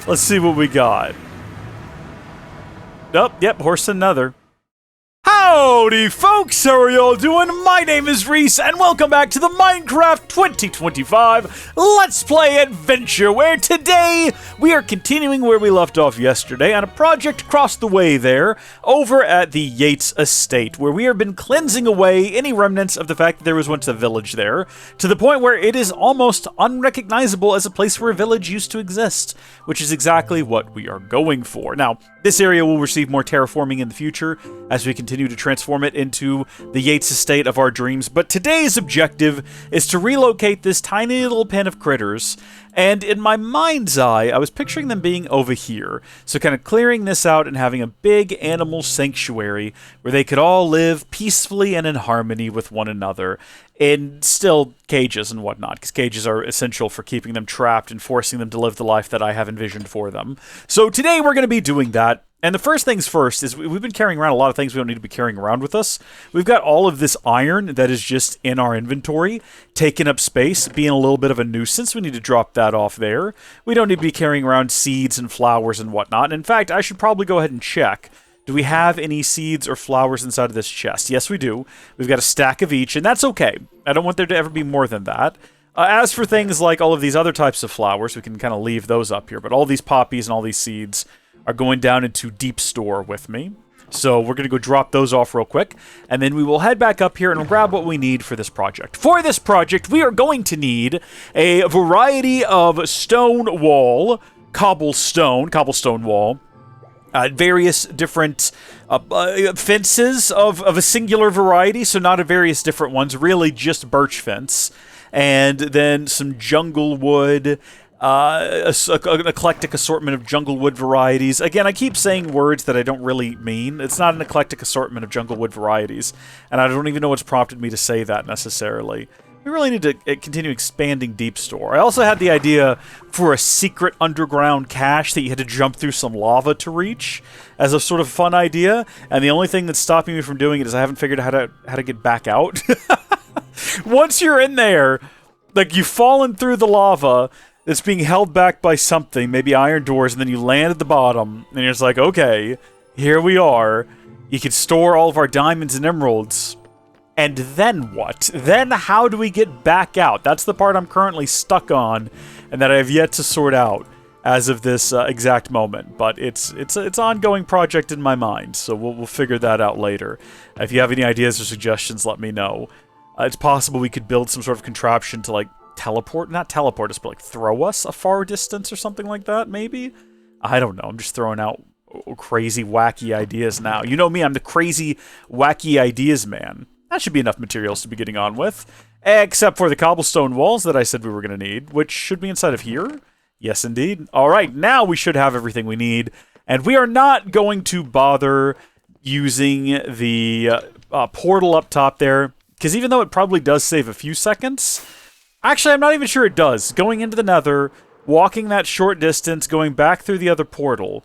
Let's see what we got. Oh, yep, horse another. Howdy, folks! How are y'all doing? My name is Reese, and welcome back to the Minecraft 2025 Let's Play Adventure, where today we are continuing where we left off yesterday on a project across the way there, over at the Yates Estate, where we have been cleansing away any remnants of the fact that there was once a village there, to the point where it is almost unrecognizable as a place where a village used to exist, which is exactly what we are going for. Now, this area will receive more terraforming in the future as we continue to transform it into the Yates Estate of our dreams, but today's objective is to relocate this tiny little pen of critters, and in my mind's eye, I was picturing them being over here, so kind of clearing this out and having a big animal sanctuary where they could all live peacefully and in harmony with one another, in still cages and whatnot, because cages are essential for keeping them trapped and forcing them to live the life that I have envisioned for them. So today we're going to be doing that. And the first things first is we've been carrying around a lot of things we don't need to be carrying around with us. We've got all of this iron that is just in our inventory, taking up space, being a little bit of a nuisance. We need to drop that off there. We don't need to be carrying around seeds and flowers and whatnot. And in fact, I should probably go ahead and check. Do we have any seeds or flowers inside of this chest? Yes, we do. We've got a stack of each, and that's okay. I don't want there to ever be more than that. As for things like all of these other types of flowers, we can kind of leave those up here. But all these poppies and all these seeds are going down into deep store with me. So we're going to go drop those off real quick, and then we will head back up here and grab what we need for this project. For this project, we are going to need a variety of stone wall, cobblestone wall, various different fences of a singular variety, so not a various different ones, really just birch fence, and then some jungle wood, an eclectic assortment of jungle wood varieties. Again, I keep saying words that I don't really mean. It's not an eclectic assortment of jungle wood varieties, and I don't even know what's prompted me to say that necessarily. We really need to continue expanding deep store. I also had the idea for a secret underground cache that you had to jump through some lava to reach as a sort of fun idea, and the only thing that's stopping me from doing it is I haven't figured out how to get back out. Once you're in there, like you've fallen through the lava, it's being held back by something, maybe iron doors, and then you land at the bottom, and you're just like, okay, here we are. You can store all of our diamonds and emeralds, and then what? Then how do we get back out? That's the part I'm currently stuck on, and that I have yet to sort out as of this exact moment. But it's an ongoing project in my mind, so we'll figure that out later. If you have any ideas or suggestions, let me know. It's possible we could build some sort of contraption to, like, not teleport us, but like throw us a far distance or something like that, maybe? I don't know. I'm just throwing out crazy, wacky ideas now. You know me, I'm the crazy, wacky ideas man. That should be enough materials to be getting on with. Except for the cobblestone walls that I said we were going to need, which should be inside of here. Yes, indeed. Alright, now we should have everything we need. And we are not going to bother using the portal up top there, because even though it probably does save a few seconds, actually, I'm not even sure it does. Going into the nether, walking that short distance, going back through the other portal.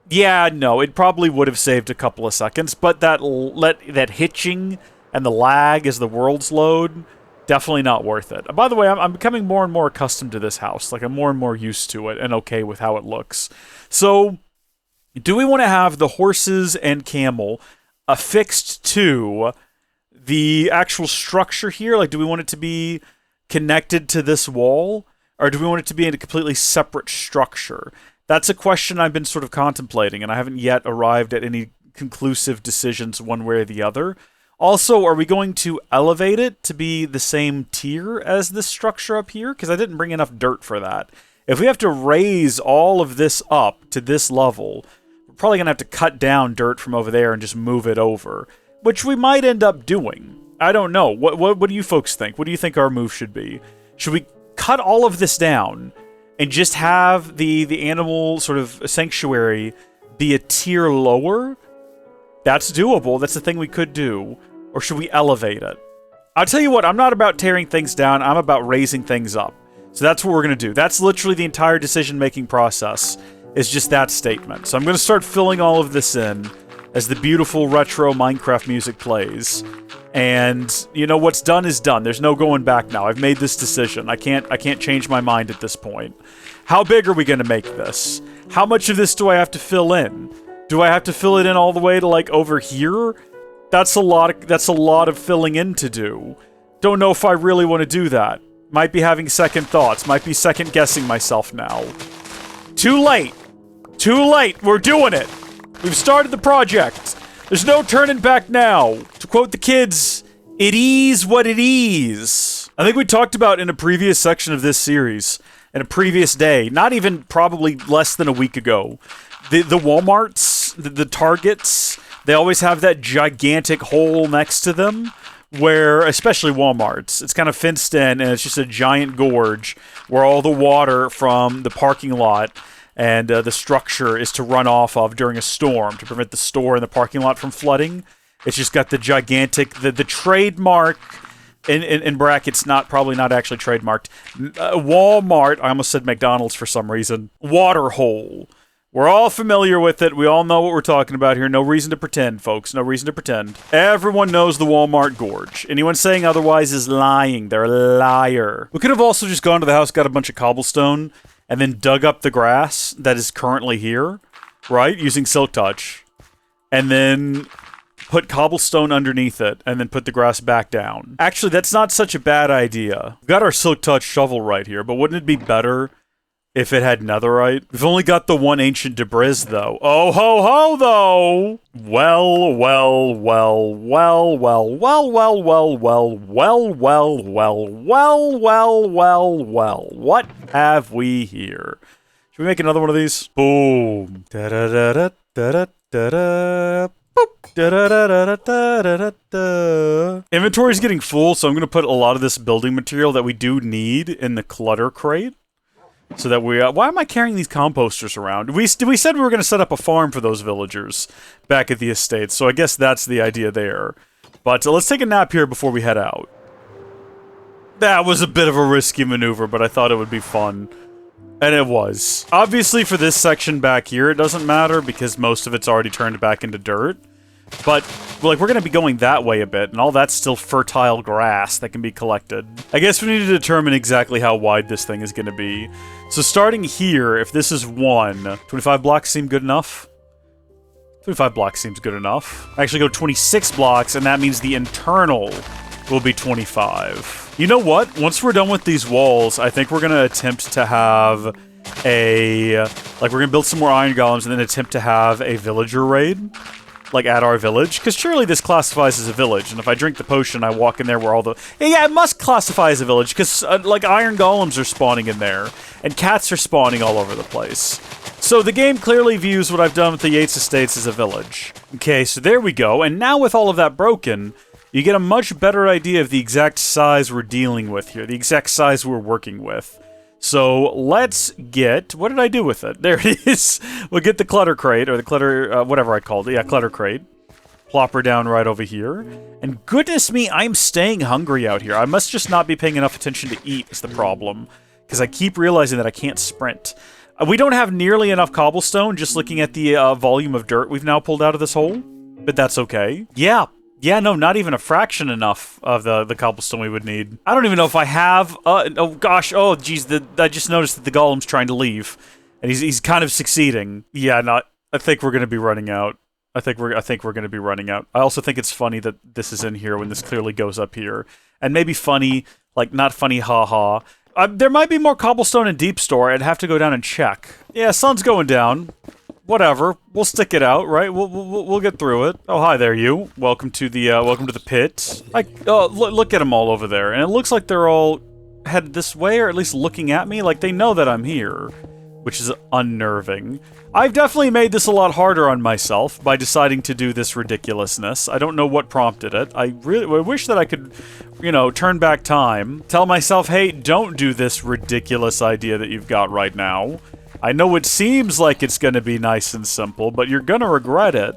Yeah, no, it probably would have saved a couple of seconds, but that hitching and the lag as the worlds load, definitely not worth it. By the way, I'm becoming more and more accustomed to this house. Like, I'm more and more used to it and okay with how it looks. So, do we want to have the horses and camel affixed to the actual structure here? Like, do we want it to be connected to this wall, or do we want it to be in a completely separate structure? That's a question I've been sort of contemplating, and I haven't yet arrived at any conclusive decisions one way or the other. Also, are we going to elevate it to be the same tier as this structure up here? Because I didn't bring enough dirt for that. If we have to raise all of this up to this level, we're probably going to have to cut down dirt from over there and just move it over, which we might end up doing. I don't know. What do you folks think? What do you think our move should be? Should we cut all of this down and just have the animal sort of sanctuary be a tier lower? That's doable. That's the thing we could do. Or should we elevate it? I'll tell you what, I'm not about tearing things down. I'm about raising things up. So that's what we're going to do. That's literally the entire decision-making process, is just that statement. So I'm going to start filling all of this in as the beautiful retro Minecraft music plays. And, you know, what's done is done. There's no going back now. I've made this decision. I can't change my mind at this point. How big are we gonna make this? How much of this do I have to fill in? Do I have to fill it in all the way to like over here? That's a lot of filling in to do. Don't know if I really want to do that. Might be having second thoughts. Might be second guessing myself now. Too late. Too late. We're doing it. We've started the project. There's no turning back now. To quote the kids, it is what it is. I think we talked about in a previous section of this series, in a previous day, not even probably less than a week ago, the Walmarts, the Targets, they always have that gigantic hole next to them where, especially Walmart's, it's kind of fenced in and it's just a giant gorge where all the water from the parking lot and the structure is to run off of during a storm to prevent the store and the parking lot from flooding. It's just got the gigantic, the trademark, in brackets, probably not actually trademarked, Walmart, I almost said McDonald's for some reason, water hole. We're all familiar with it. We all know what we're talking about here. No reason to pretend, folks. No reason to pretend. Everyone knows the Walmart Gorge. Anyone saying otherwise is lying. They're a liar. We could have also just gone to the house, got a bunch of cobblestone, and then dug up the grass that is currently here, right? Using Silk Touch. And then put cobblestone underneath it, and then put the grass back down. Actually, that's not such a bad idea. We've got our Silk Touch shovel right here, but wouldn't it be better if it had netherite? We've only got the one ancient debris, though. Oh ho ho, though! Well, well, well, well, well, well, well, well, well, well, well, well, well, well, well, well. What have we here? Should we make another one of these? Boom. Da-da-da-da-da-da-da. Inventory's getting full, so I'm going to put a lot of this building material that we do need in the clutter crate. So that we... why am I carrying these composters around? We said we were going to set up a farm for those villagers back at the estate, so I guess that's the idea there. But let's take a nap here before we head out. That was a bit of a risky maneuver, but I thought it would be fun. And it was. Obviously, for this section back here, it doesn't matter because most of it's already turned back into dirt. But, like, we're going to be going that way a bit, and all that's still fertile grass that can be collected. I guess we need to determine exactly how wide this thing is going to be. So starting here, if this is 25 blocks seem good enough? 25 blocks seems good enough. I actually go 26 blocks, and that means the internal will be 25. You know what? Once we're done with these walls, I think we're going to attempt to have a... like, we're going to build some more iron golems and then attempt to have a villager raid. Like, at our village. Because surely this classifies as a village, and if I drink the potion, I walk in there where all the... yeah, it must classify as a village, because, like, iron golems are spawning in there, and cats are spawning all over the place. So the game clearly views what I've done with the Yates Estates as a village. Okay, so there we go, and now with all of that broken, you get a much better idea of the exact size we're dealing with here, the exact size we're working with. So let's get... what did I do with it? There it is. We'll get the clutter crate, or the clutter... whatever I called it. Yeah, clutter crate. Plop her down right over here. And goodness me, I'm staying hungry out here. I must just not be paying enough attention to eat is the problem. Because I keep realizing that I can't sprint. We don't have nearly enough cobblestone, just looking at the volume of dirt we've now pulled out of this hole. But that's okay. Yeah, no, not even a fraction enough of the cobblestone we would need. I don't even know if I have... oh, gosh. Oh, geez. I just noticed that the golem's trying to leave. And he's kind of succeeding. Yeah, no, I think we're going to be running out. I think we're going to be running out. I also think it's funny that this is in here when this clearly goes up here. And maybe funny, like, not funny, haha. There might be more cobblestone in Deep Store. I'd have to go down and check. Yeah, sun's going down. Whatever, we'll stick it out, right? We'll get through it. Oh, hi there, you. Welcome to the pit. Look at them all over there, and it looks like they're all headed this way, or at least looking at me, like they know that I'm here, which is unnerving. I've definitely made this a lot harder on myself by deciding to do this ridiculousness. I don't know what prompted it. I wish that I could, you know, turn back time, tell myself, hey, don't do this ridiculous idea that you've got right now. I know it seems like it's going to be nice and simple, but you're going to regret it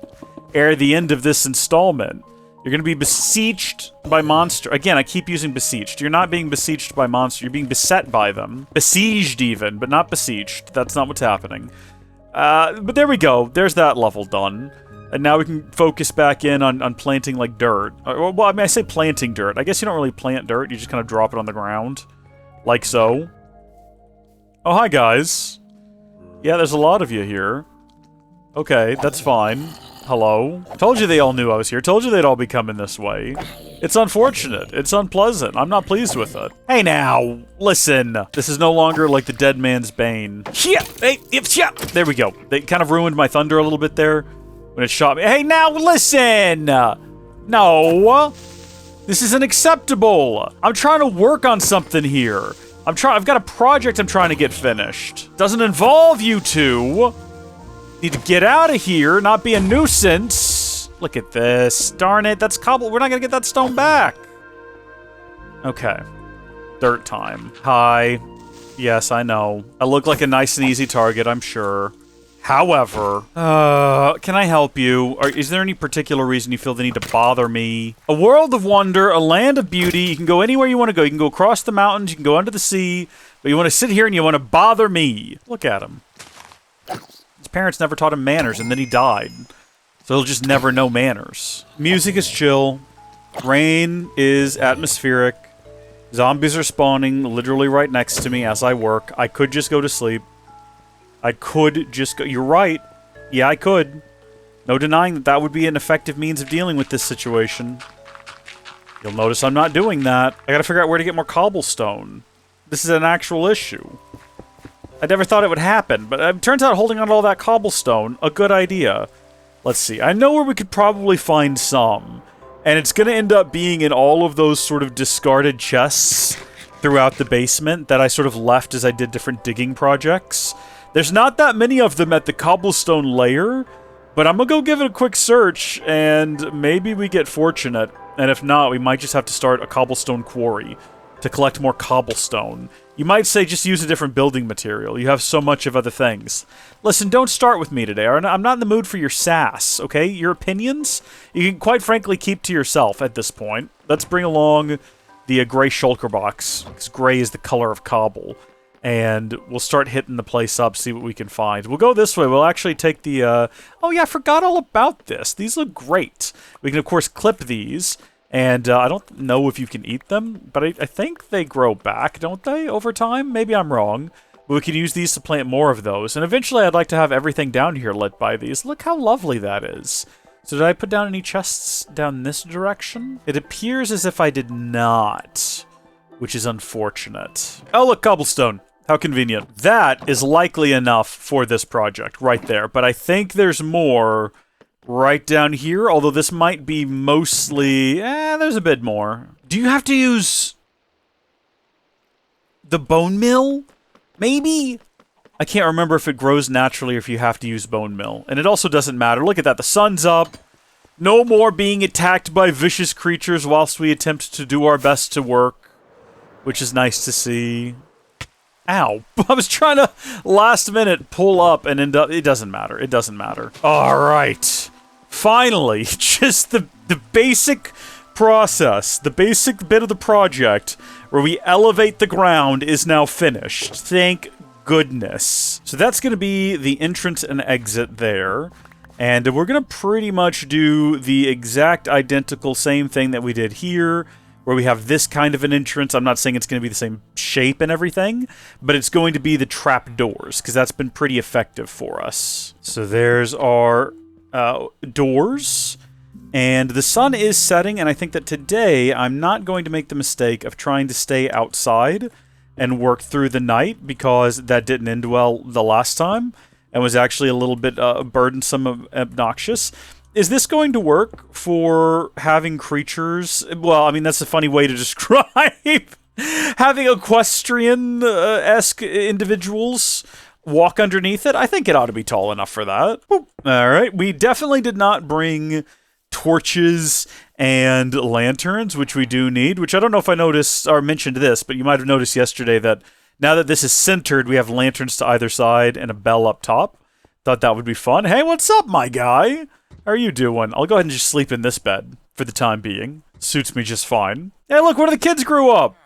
ere the end of this installment. You're going to be besieged by monster. Again, I keep using beseeched. You're not being besieged by monster. You're being beset by them. Besieged even, but not besieged. That's not what's happening. But there we go. There's that level done. And now we can focus back in on planting, like, dirt. Well, I mean, I say planting dirt. I guess you don't really plant dirt. You just kind of drop it on the ground. Like so. Oh, hi, guys. Yeah, there's a lot of you here. Okay, that's fine. Hello? Told you they all knew I was here. Told you they'd all be coming this way. It's unfortunate. It's unpleasant. I'm not pleased with it. Hey, now, listen. This is no longer like the dead man's bane. There we go. They kind of ruined my thunder a little bit there when it shot me. Hey, now, listen. No. This isn't acceptable. I'm trying to work on something here. I've got a project I'm trying to get finished. Doesn't involve you two. Need to get out of here, not be a nuisance. Look at this. Darn it, that's cobble. We're not gonna get that stone back. Okay. Dirt time. Hi. Yes, I know. I look like a nice and easy target, I'm sure. However, can I help you? Is there any particular reason you feel the need to bother me? A world of wonder, a land of beauty. You can go anywhere you want to go. You can go across the mountains, you can go under the sea, but you want to sit here and you want to bother me. Look at him. His parents never taught him manners, and then he died. So he'll just never know manners. Music is chill. Rain is atmospheric. Zombies are spawning literally right next to me as I work. I could just go to sleep. I could just go... You're right. Yeah, I could. No denying that that would be an effective means of dealing with this situation. You'll notice I'm not doing that. I gotta figure out where to get more cobblestone. This is an actual issue. I never thought it would happen, but it turns out holding on to all that cobblestone, a good idea. Let's see. I know where we could probably find some. And it's gonna end up being in all of those sort of discarded chests throughout the basement that I sort of left as I did different digging projects. There's not that many of them at the cobblestone layer, but I'm gonna go give it a quick search, and maybe we get fortunate. And if not, we might just have to start a cobblestone quarry to collect more cobblestone. You might say just use a different building material. You have so much of other things. Listen, don't start with me today. I'm not in the mood for your sass, okay? Your opinions, you can quite frankly keep to yourself at this point. Let's bring along the gray shulker box, because gray is the color of cobble. And we'll start hitting the place up, see what we can find. We'll go this way. We'll actually take the, oh yeah, I forgot all about this. These look great. We can, of course, clip these. And I don't know if you can eat them, but I think they grow back, don't they, over time? Maybe I'm wrong. But we can use these to plant more of those. And eventually I'd like to have everything down here lit by these. Look how lovely that is. So did I put down any chests down this direction? It appears as if I did not, which is unfortunate. Oh, look, cobblestone. How convenient. That is likely enough for this project right there. But I think there's more right down here, although this might be mostly... there's a bit more. Do you have to use the bone mill? Maybe? I can't remember if it grows naturally or if you have to use bone mill. And it also doesn't matter. Look at that. The sun's up. No more being attacked by vicious creatures whilst we attempt to do our best to work, which is nice to see. Ow. I was trying to last minute pull up and end up... It doesn't matter. It doesn't matter. All right. Finally, just the basic process, the basic bit of the project where we elevate the ground is now finished. Thank goodness. So that's going to be the entrance and exit there. And we're going to pretty much do the exact identical same thing that we did here, where we have this kind of an entrance. I'm not saying it's going to be the same shape and everything, but it's going to be the trap doors, because that's been pretty effective for us. So there's our doors, and the sun is setting, and I think that today I'm not going to make the mistake of trying to stay outside and work through the night, because that didn't end well the last time, and was actually a little bit burdensome, obnoxious. Is this going to work for having creatures? Well, I mean, that's a funny way to describe having equestrian-esque individuals walk underneath it. I think it ought to be tall enough for that. All right, we definitely did not bring torches and lanterns, which we do need, which I don't know if I noticed or mentioned this, but you might have noticed yesterday that now that this is centered, we have lanterns to either side and a bell up top. Thought that would be fun. Hey, what's up, my guy? How are you doing? I'll go ahead and just sleep in this bed for the time being. Suits me just fine. Hey, look, one of the kids grew up.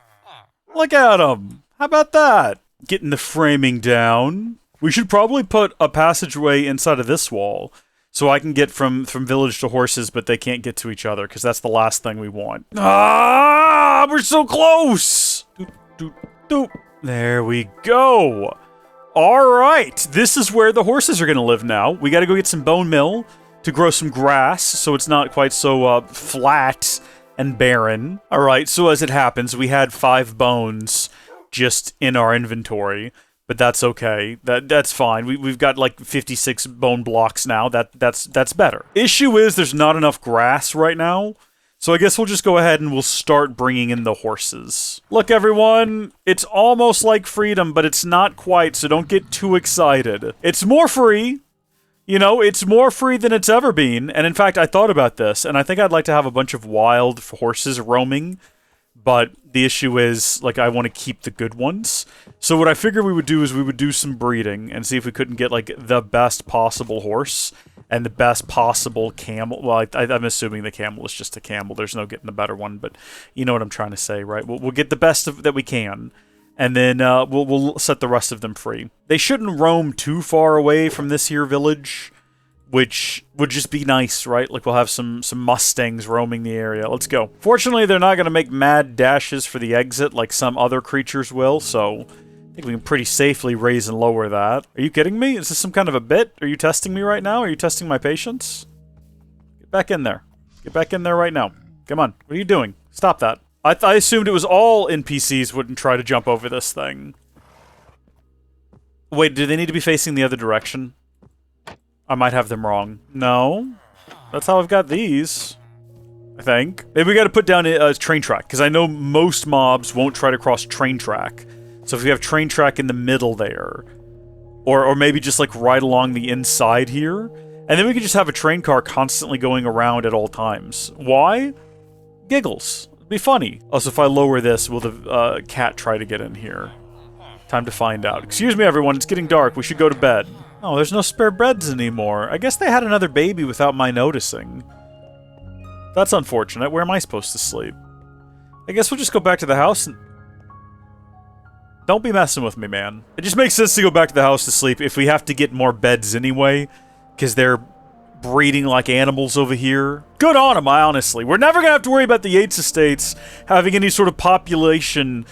Look at him. How about that? Getting the framing down. We should probably put a passageway inside of this wall so I can get from village to horses, but they can't get to each other, because that's the last thing we want. Ah, we're so close. Doop, doop, doop. There we go. Alright, this is where the horses are going to live now. We got to go get some bone meal to grow some grass so it's not quite so flat and barren. Alright, so as it happens, we had 5 bones just in our inventory, but that's okay. That's fine. We've got like 56 bone blocks now. That's better. Issue is there's not enough grass right now. So I guess we'll just go ahead and we'll start bringing in the horses. Look, everyone, it's almost like freedom, but it's not quite, so don't get too excited. It's more free. You know, it's more free than it's ever been. And in fact, I thought about this, and I think I'd like to have a bunch of wild horses roaming. But the issue is, like, I want to keep the good ones. So what I figured we would do is we would do some breeding and see if we couldn't get, like, the best possible horse and the best possible camel. Well, I'm assuming the camel is just a camel. There's no getting a better one, but you know what I'm trying to say, right? We'll get the best that we can, and then we'll set the rest of them free. They shouldn't roam too far away from this here village, which would just be nice, right? Like, we'll have some Mustangs roaming the area. Let's go. Fortunately, they're not going to make mad dashes for the exit like some other creatures will, so I think we can pretty safely raise and lower that. Are you kidding me? Is this some kind of a bit? Are you testing me right now? Are you testing my patience? Get back in there. Get back in there right now. Come on. What are you doing? Stop that. I assumed it was all NPCs wouldn't try to jump over this thing. Wait, do they need to be facing the other direction? I might have them wrong. No. That's how I've got these, I think. Maybe we got to put down a train track, because I know most mobs won't try to cross train track. So if we have train track in the middle there, or maybe just like right along the inside here, and then we can just have a train car constantly going around at all times. Why? Giggles. It'd be funny. Also, if I lower this, will the cat try to get in here? Time to find out. Excuse me, everyone. It's getting dark. We should go to bed. Oh, there's no spare beds anymore. I guess they had another baby without my noticing. That's unfortunate. Where am I supposed to sleep? I guess we'll just go back to the house and... Don't be messing with me, man. It just makes sense to go back to the house to sleep if we have to get more beds anyway, because they're breeding like animals over here. Good on them, honestly. We're never gonna have to worry about the Yates Estates having any sort of population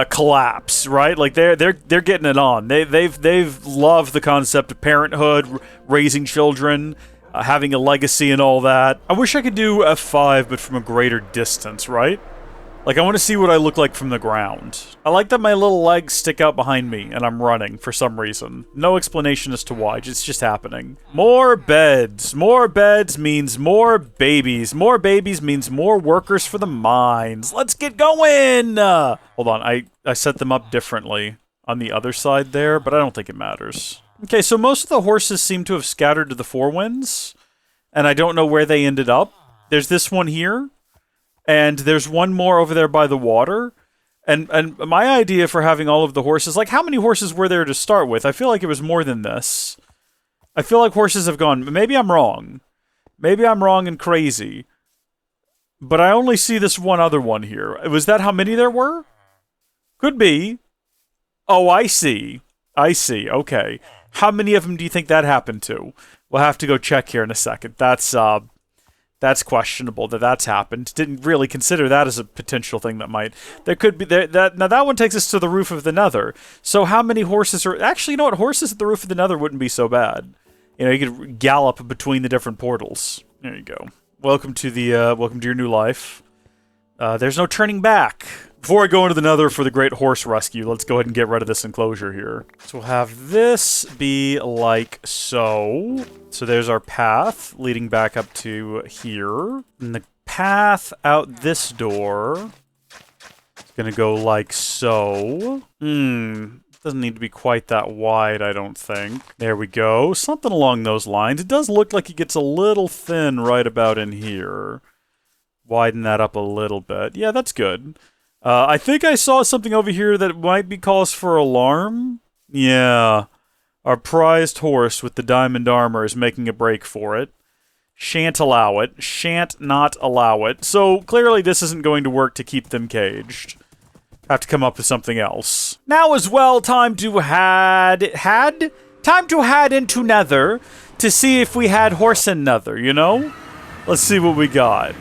collapse, right? Like they're getting it on. They've loved the concept of parenthood, raising children, having a legacy, and all that. I wish I could do F5, but from a greater distance, right? Like, I want to see what I look like from the ground. I like that my little legs stick out behind me, and I'm running for some reason. No explanation as to why, it's just happening. More beds. More beds means more babies. More babies means more workers for the mines. Let's get going! Hold on, I set them up differently on the other side there, but I don't think it matters. Okay, so most of the horses seem to have scattered to the four winds, and I don't know where they ended up. There's this one here. And there's one more over there by the water. And my idea for having all of the horses... Like, how many horses were there to start with? I feel like it was more than this. I feel like horses have gone... Maybe I'm wrong. Maybe I'm wrong and crazy. But I only see this one other one here. Was that how many there were? Could be. Oh, I see. I see. Okay. How many of them do you think that happened to? We'll have to go check here in a second. That's questionable that's happened. Didn't really consider that as a potential thing that might... There could be... Now, that one takes us to the roof of the Nether. So how many horses are... Actually, you know what? Horses at the roof of the Nether wouldn't be so bad. You know, you could gallop between the different portals. There you go. Welcome to your new life. There's no turning back. Before I go into the Nether for the Great Horse Rescue, let's go ahead and get rid of this enclosure here. So we'll have this be like so. So there's our path leading back up to here. And the path out this door is going to go like so. Doesn't need to be quite that wide, I don't think. There we go. Something along those lines. It does look like it gets a little thin right about in here. Widen that up a little bit. Yeah, that's good. I think I saw something over here that might be cause for alarm. Yeah. Our prized horse with the diamond armor is making a break for it. Shan't allow it. Shan't not allow it. So, clearly this isn't going to work to keep them caged. Have to come up with something else. Now as well, time to head into Nether to see if we had horse in Nether, you know? Let's see what we got.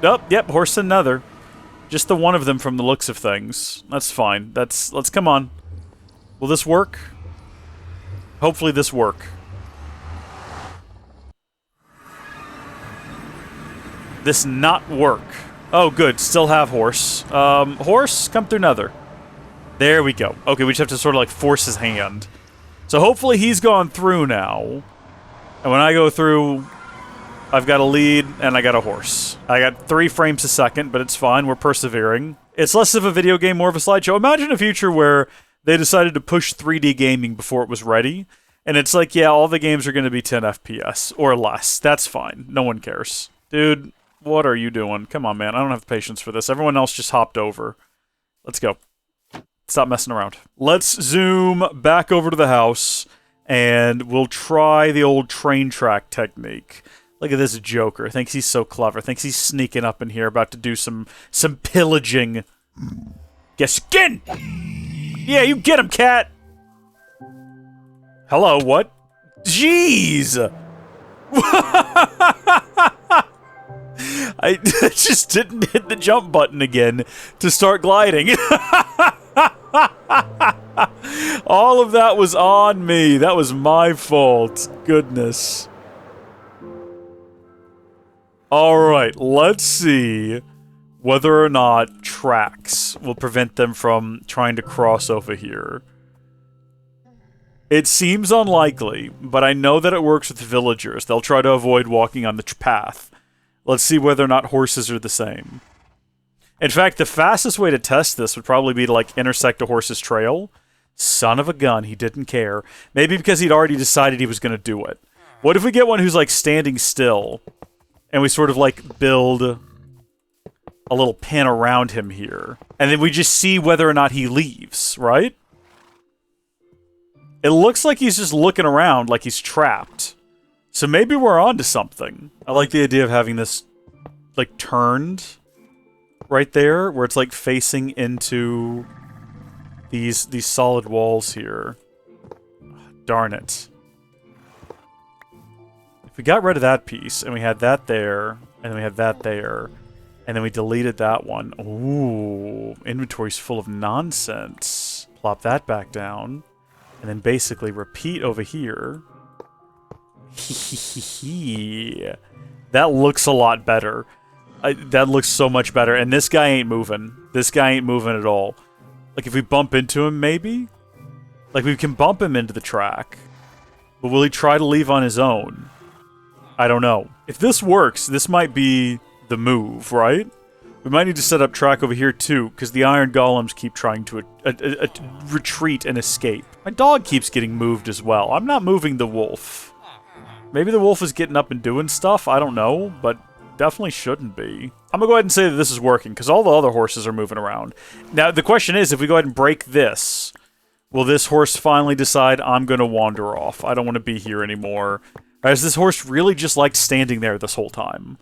Oh, yep, horse in Nether. Just the one of them from the looks of things. That's fine. Let's come on. Will this work? Hopefully this work. This not work. Oh, good. Still have horse. Horse, come through nether. There we go. Okay, we just have to sort of like force his hand. So hopefully he's gone through now. And when I go through, I've got a lead and I got a horse. I got 3 frames a second, but it's fine. We're persevering. It's less of a video game, more of a slideshow. Imagine a future where they decided to push 3D gaming before it was ready. And it's like, yeah, all the games are going to be 10 FPS or less. That's fine. No one cares. Dude, what are you doing? Come on, man. I don't have the patience for this. Everyone else just hopped over. Let's go. Stop messing around. Let's zoom back over to the house, and we'll try the old train track technique. Look at this joker. Thinks he's so clever. Thinks he's sneaking up in here, about to do some pillaging. Get skin! Yeah, you get him, cat! Hello, what? Jeez! I just didn't hit the jump button again to start gliding. All of that was on me. That was my fault. Goodness. Alright, let's see whether or not tracks will prevent them from trying to cross over here. It seems unlikely, but I know that it works with villagers. They'll try to avoid walking on the path. Let's see whether or not horses are the same. In fact, the fastest way to test this would probably be to, like, intersect a horse's trail. Son of a gun, he didn't care. Maybe because he'd already decided he was going to do it. What if we get one who's, like, standing still, and we sort of, like, build a little pin around him here, and then we just see whether or not he leaves, right? It looks like he's just looking around like he's trapped. So maybe we're onto something. I like the idea of having this, like, turned right there, where it's, like, facing into these solid walls here. Darn it. If we got rid of that piece, and we had that there, and then we had that there, and then we deleted that one. Ooh, inventory's full of nonsense. Plop that back down, and then basically repeat over here. That looks a lot better. That looks so much better. And this guy ain't moving. This guy ain't moving at all. Like, if we bump into him, maybe? Like, we can bump him into the track. But will he try to leave on his own? I don't know. If this works, this might be the move, right? We might need to set up track over here, too, because the iron golems keep trying to retreat and escape. My dog keeps getting moved as well. I'm not moving the wolf. Maybe the wolf is getting up and doing stuff, I don't know, but definitely shouldn't be. I'm gonna go ahead and say that this is working, because all the other horses are moving around. Now, the question is, if we go ahead and break this, will this horse finally decide, I'm gonna wander off, I don't want to be here anymore? Or has this horse really just liked standing there this whole time?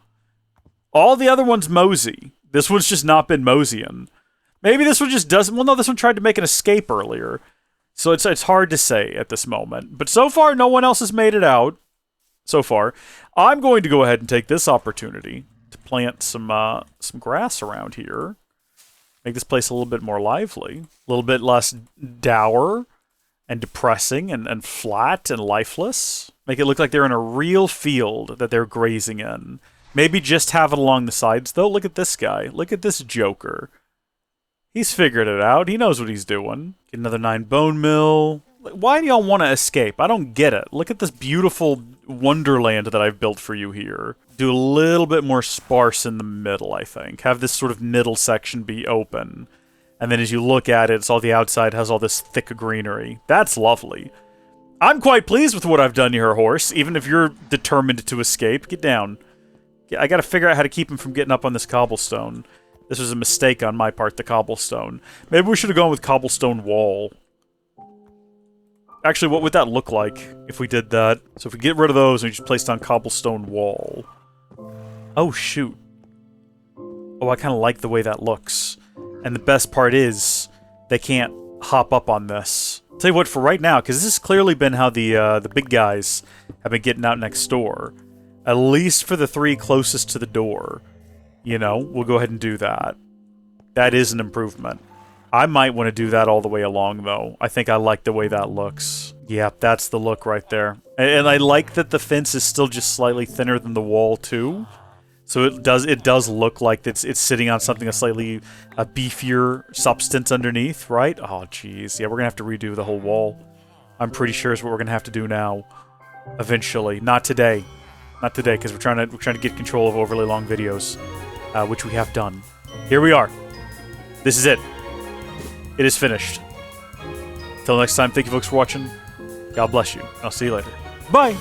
All the other ones mosey. This one's just not been moseying. Maybe this one just doesn't... Well, no, this one tried to make an escape earlier. So it's hard to say at this moment. But so far, no one else has made it out. So far. I'm going to go ahead and take this opportunity to plant some grass around here. Make this place a little bit more lively. A little bit less dour and depressing and flat and lifeless. Make it look like they're in a real field that they're grazing in. Maybe just have it along the sides, though. Look at this guy. Look at this joker. He's figured it out. He knows what he's doing. Get another 9 bone mill. Why do y'all want to escape? I don't get it. Look at this beautiful wonderland that I've built for you here. Do a little bit more sparse in the middle, I think. Have this sort of middle section be open. And then as you look at it, it's all the outside has all this thick greenery. That's lovely. I'm quite pleased with what I've done here, horse. Even if you're determined to escape, get down. I gotta figure out how to keep him from getting up on this cobblestone. This was a mistake on my part, the cobblestone. Maybe we should have gone with cobblestone wall. Actually, what would that look like if we did that? So if we get rid of those and we just placed on cobblestone wall. Oh, shoot. Oh, I kind of like the way that looks. And the best part is, they can't hop up on this. Tell you what, for right now, because this has clearly been how the big guys have been getting out next door. At least for the 3 closest to the door. You know, we'll go ahead and do that. That is an improvement. I might want to do that all the way along, though. I think I like the way that looks. Yep, that's the look right there. And I like that the fence is still just slightly thinner than the wall, too. So it does look like it's sitting on something a slightly beefier substance underneath, right? Oh, jeez. Yeah, we're going to have to redo the whole wall. I'm pretty sure is what we're going to have to do now. Eventually. Not today. Not today, because we're trying to get control of overly long videos, which we have done. Here we are. This is it. It is finished. Until next time, thank you folks for watching. God bless you. I'll see you later. Bye!